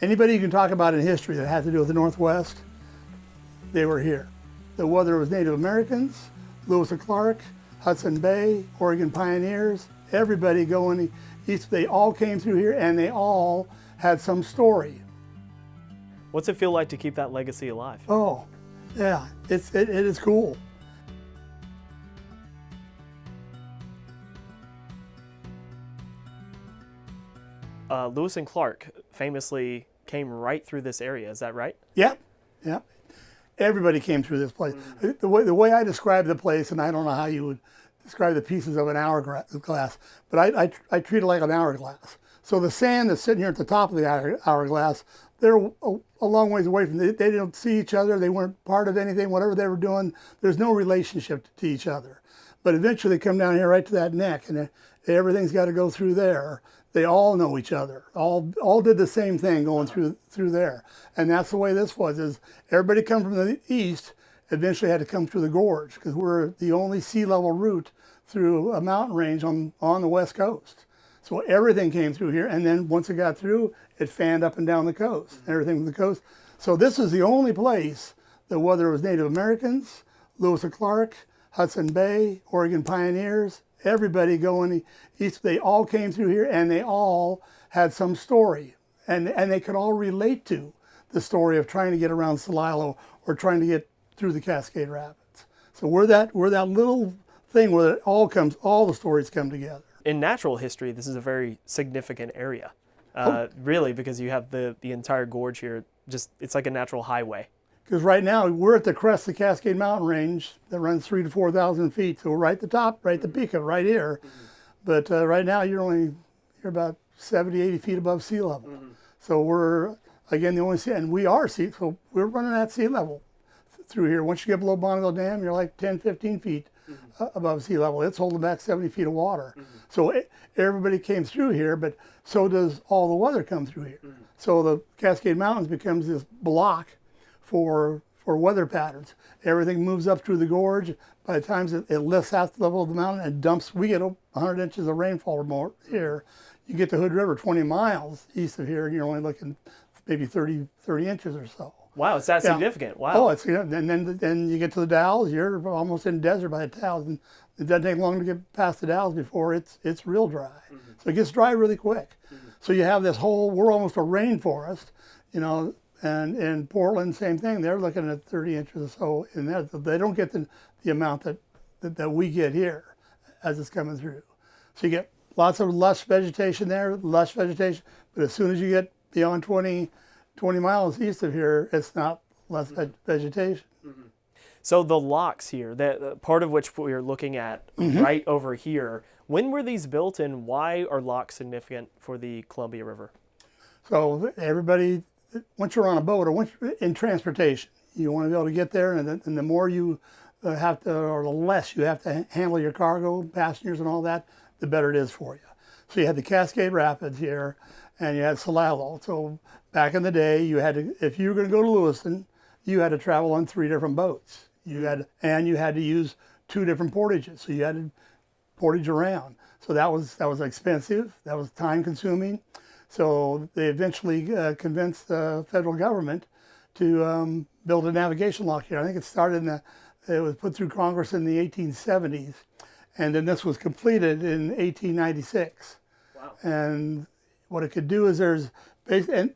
Anybody you can talk about in history that had to do with the Northwest, they were here. Whether it was Native Americans, Lewis and Clark, Hudson Bay, Oregon pioneers, everybody going east, they all came through here and they all had some story. What's it feel like to keep that legacy alive? Oh, yeah, it is cool. Lewis and Clark famously came right through this area, is that right? Yep, yep. Everybody came through this place. The way I describe the place, and I don't know how you would describe the pieces of an hourglass, but I treat it like an hourglass. So the sand that's sitting here at the top of the hourglass, they're a long ways away from it. They didn't see each other. They weren't part of anything. Whatever they were doing, there's no relationship to each other. But eventually they come down here right to that neck, and everything's got to go through there. They all know each other. All did the same thing going through there. And that's the way this was, is everybody come from the east eventually had to come through the gorge, because we're the only sea level route through a mountain range on the west coast. So everything came through here, and then once it got through, it fanned up and down the coast, everything from the coast. So this is the only place that, whether it was Native Americans, Lewis and Clark, Hudson Bay, Oregon pioneers, everybody going east, they all came through here and they all had some story. And they could all relate to the story of trying to get around Celilo or trying to get through the Cascade Rapids. So we're that little thing where all the stories come together. In natural history, this is a very significant area, really, because you have the entire gorge here. Just it's like a natural highway. Because right now we're at the crest of the Cascade Mountain Range that runs 3,000 to 4,000 feet. So we're right at the top, right at the peak of it, right here. But right now you're about 70, 80 feet above sea level. So we're, again, the only sea, and we are so we're running at sea level through here. Once you get below Bonneville Dam, you're like 10, 15 feet above sea level. It's holding back 70 feet of water. So everybody came through here, but so does all the weather come through here. So the Cascade Mountains becomes this block for weather patterns. Everything moves up through the gorge. By the time it lifts out the level of the mountain and dumps, we get 100 inches of rainfall or more here. You get to Hood River 20 miles east of here, and you're only looking maybe 30 inches or so. Wow, it's that significant. Wow. Oh, and then you get to the Dalles, you're almost in desert by the Dalles, and it doesn't take long to get past the Dalles before it's real dry. So it gets dry really quick. So you have this we're almost a rainforest, and in Portland, same thing. They're looking at 30 inches or so in there. They don't get the amount that we get here as it's coming through. So you get lots of lush vegetation there, but as soon as you get beyond 20 miles east of here, it's not less vegetation. So the locks here, that part of which we're looking at right over here, when were these built and why are locks significant for the Columbia River? So everybody, once you're on a boat or once you're in transportation, you want to be able to get there, and the more you have to, or the less you have to handle your cargo, passengers and all that, the better it is for you. So you had the Cascade Rapids here, and you had Celilo. So back in the day, you had to, if you were going to go to Lewiston, you had to travel on 3 different boats. You had to use 2 different portages. So you had to portage around. So that was expensive. That was time consuming. So they eventually convinced the federal government to build a navigation lock here. I think it was put through Congress in the 1870s, and then this was completed in 1896. Wow. And what it could do is and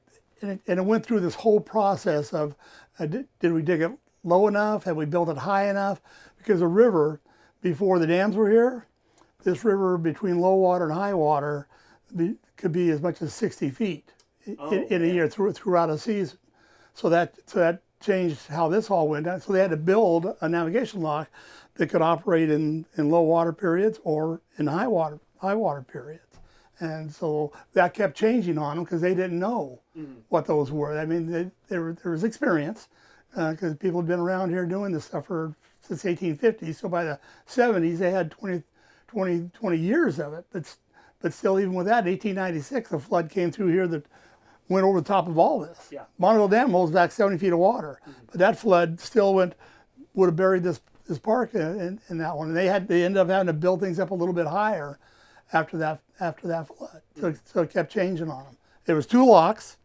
it went through this whole process of did we dig it low enough? Had we built it high enough? Because the river, before the dams were here, this river between low water and high water could be as much as 60 feet in a year throughout a season. So that changed how this all went down. So they had to build a navigation lock that could operate in low water periods or in high water periods. And so that kept changing on them because they didn't know what those were. I mean, there was experience because people had been around here doing this stuff since 1850. So by the 70s, they had 20 years of it. But still, even with that, 1896, a flood came through here that went over the top of all this. Yeah. Bonneville Dam holds back 70 feet of water, but that flood still would have buried this park in that one. And they ended up having to build things up a little bit higher after that flood. So it kept changing on them. There was 2 locks,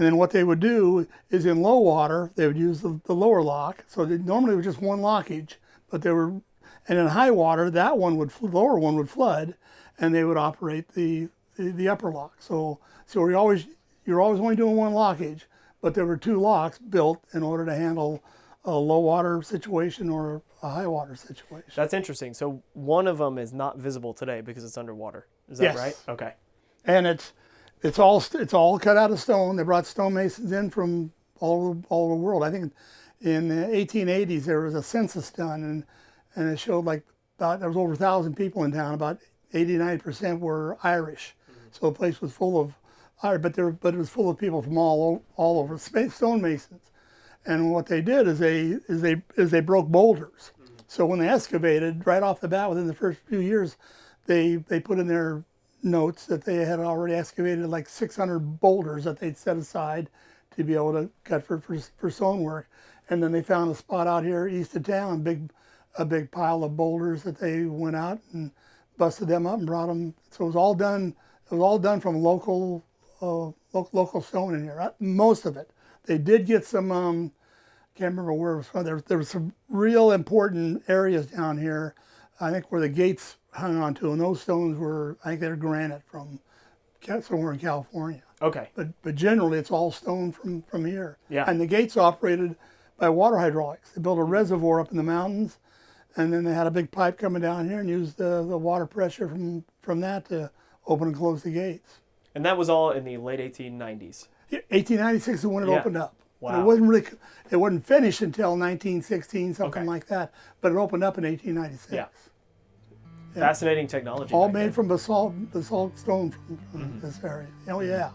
And then what they would do is in low water, they would use the lower lock. So normally it was just one lockage, but and in high water, that lower one would flood, and they would operate the upper lock. So you're always only doing one lockage, but there were two locks built in order to handle a low water situation or a high water situation. That's interesting. So one of them is not visible today because it's underwater. Is that Yes. right? Okay. And it's all cut out of stone. They brought stonemasons in from all over the world. I think in the 1880s there was a census done, and it showed there was over 1,000 people in town. About 89% were Irish. So the place was full of Irish, but it was full of people from all over, stonemasons. And what they did is they broke boulders. So when they excavated, right off the bat, within the first few years, they put in their notes that they had already excavated like 600 boulders that they'd set aside to be able to cut for stonework. And then they found a spot out here east of town, a big pile of boulders that they went out and busted them up and brought them. So it was all done. It was all done from local stone in here. Most of it. They did get some. Can't remember where it was from. There were some real important areas down here. I think where the gates hung on to, and those stones were, I think they're granite from somewhere in California. Okay. But generally it's all stone from here. Yeah. And the gates operated by water hydraulics. They built a reservoir up in the mountains, and then they had a big pipe coming down here and used the water pressure from that to open and close the gates. And that was all in the late 1890s. 1896 is when it opened up. Wow. It wasn't finished until 1916, something like that. But it opened up in 1896. Yeah. Fascinating technology. All made from basalt stone from this area. Oh yeah.